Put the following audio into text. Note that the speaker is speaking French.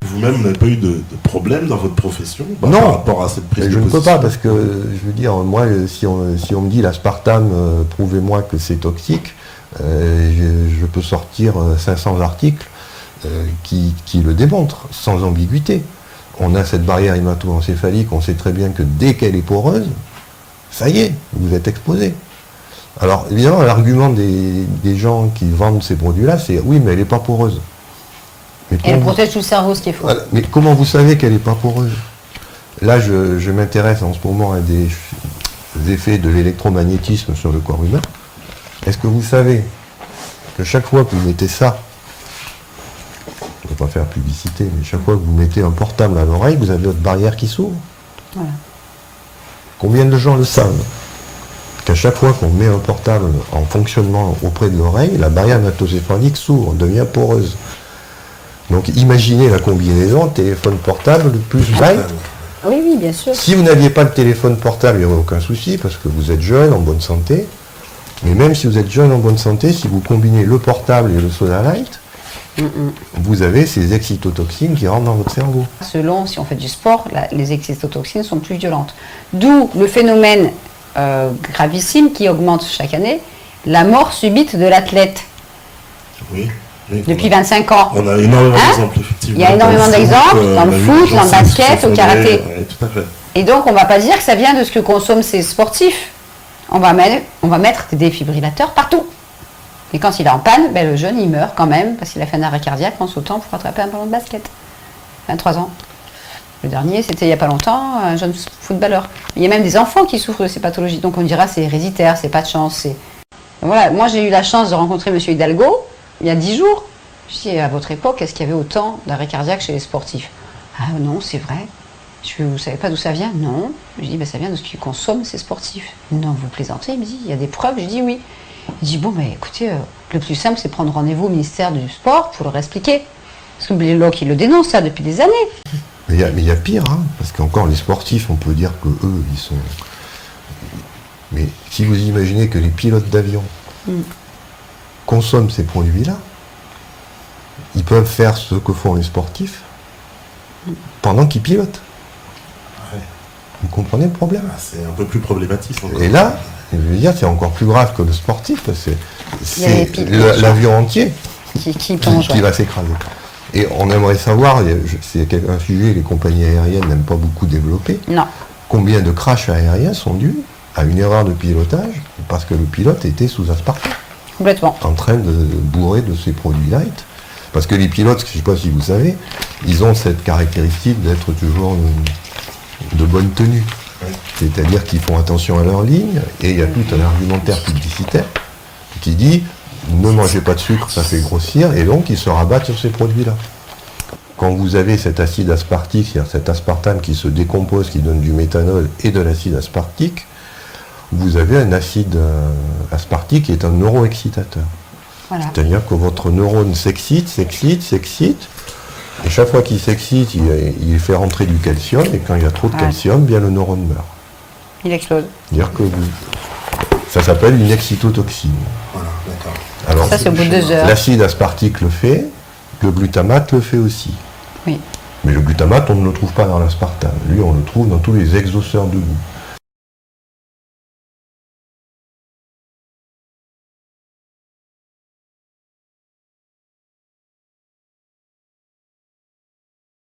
Vous-même, vous n'avez pas eu de problème dans votre profession Non, par rapport à cette prise de je ne peux position? pas parce que, je veux dire, moi, si on me dit l'aspartame, prouvez-moi que c'est toxique, je peux sortir 500 articles qui le démontrent, sans ambiguïté. On a cette barrière hémato-encéphalique, on sait très bien que dès qu'elle est poreuse, ça y est, vous êtes exposé. Alors, évidemment, l'argument des gens qui vendent ces produits-là, c'est oui, mais elle n'est pas poreuse. Mais Et elle protège tout le cerveau, ce qu'il faut. Voilà. Mais comment vous savez qu'elle n'est pas poreuse? Là, je m'intéresse en ce moment à des effets de l'électromagnétisme sur le corps humain. Est-ce que vous savez que chaque fois que vous mettez ça, je ne vais pas faire publicité, mais chaque fois que vous mettez un portable à l'oreille, vous avez votre barrière qui s'ouvre? Voilà. Combien de gens le savent? Qu'à chaque fois qu'on met un portable en fonctionnement auprès de l'oreille, la barrière hémato-encéphalique s'ouvre, devient poreuse. Donc imaginez la combinaison téléphone portable plus byte. Oui, oui, bien sûr. Si vous n'aviez pas de téléphone portable, il n'y aurait aucun souci parce que vous êtes jeune, en bonne santé. Mais même si vous êtes jeune, en bonne santé, si vous combinez le portable et le soda light, vous avez ces excitotoxines qui rentrent dans votre cerveau. Selon si on fait du sport, les excitotoxines sont plus violentes. D'où le phénomène gravissime qui augmente chaque année, la mort subite de l'athlète. Oui. Oui, Depuis 25 ans. On a énormément d'exemples, effectivement. Il y a énormément d'exemples dans le foot, dans le basket, au karaté. Oui, tout à fait. Et donc, on ne va pas dire que ça vient de ce que consomment ces sportifs. On va mettre des défibrillateurs partout. Et quand il est en panne, le jeune, il meurt quand même, parce qu'il a fait un arrêt cardiaque en sautant pour attraper un ballon de basket. 23 ans. Le dernier, c'était il n'y a pas longtemps, un jeune footballeur. Il y a même des enfants qui souffrent de ces pathologies. Donc, on dira c'est héréditaire, c'est pas de chance. Voilà. Moi, j'ai eu la chance de rencontrer M. Hidalgo il y a 10 jours. Je dis, à votre époque, est-ce qu'il y avait autant d'arrêts cardiaques chez les sportifs? Ah non, c'est vrai. Vous ne savez pas d'où ça vient? Non. Je dis, ça vient de ce qu'ils consomment, ces sportifs. Non, vous plaisantez? Il me dit, il y a des preuves? Je dis, oui. Il dit, bon, écoutez, le plus simple, c'est prendre rendez-vous au ministère du Sport pour leur expliquer. Parce que Bléloc, il le dénonce, ça, depuis des années. Mais il y a pire, hein, parce qu'encore les sportifs, on peut dire que eux, ils sont... Mais si vous imaginez que les pilotes d'avion consomment ces produits-là, ils peuvent faire ce que font les sportifs pendant qu'ils pilotent. Ouais. Vous comprenez le problème? C'est un peu plus problématique. Et là, je veux dire, c'est encore plus grave que le sportif, parce que c'est l'avion entier qui va s'écraser. Et on aimerait savoir, c'est un sujet que les compagnies aériennes n'aiment pas beaucoup développer, combien de crashs aériens sont dus à une erreur de pilotage parce que le pilote était sous aspartame. Complètement. En train de bourrer de ces produits light. Parce que les pilotes, je ne sais pas si vous savez, ils ont cette caractéristique d'être toujours de bonne tenue. C'est-à-dire qu'ils font attention à leur ligne, et il y a tout un argumentaire publicitaire qui dit ne mangez pas de sucre, ça fait grossir, et donc ils se rabattent sur ces produits-là. Quand vous avez cet acide aspartique, c'est-à-dire cet aspartame qui se décompose, qui donne du méthanol et de l'acide aspartique, vous avez un acide aspartique qui est un neuroexcitateur. Voilà. C'est-à-dire que votre neurone s'excite, et chaque fois qu'il s'excite, il fait rentrer du calcium, et quand il y a trop de calcium, bien le neurone meurt. Il explose. C'est-à-dire que ça s'appelle une excitotoxine. Voilà, d'accord. Alors, ça, c'est au bout de 2 heures. L'acide aspartique le fait, le glutamate le fait aussi. Oui. Mais le glutamate, on ne le trouve pas dans l'aspartame. Lui, on le trouve dans tous les exhausteurs de goût.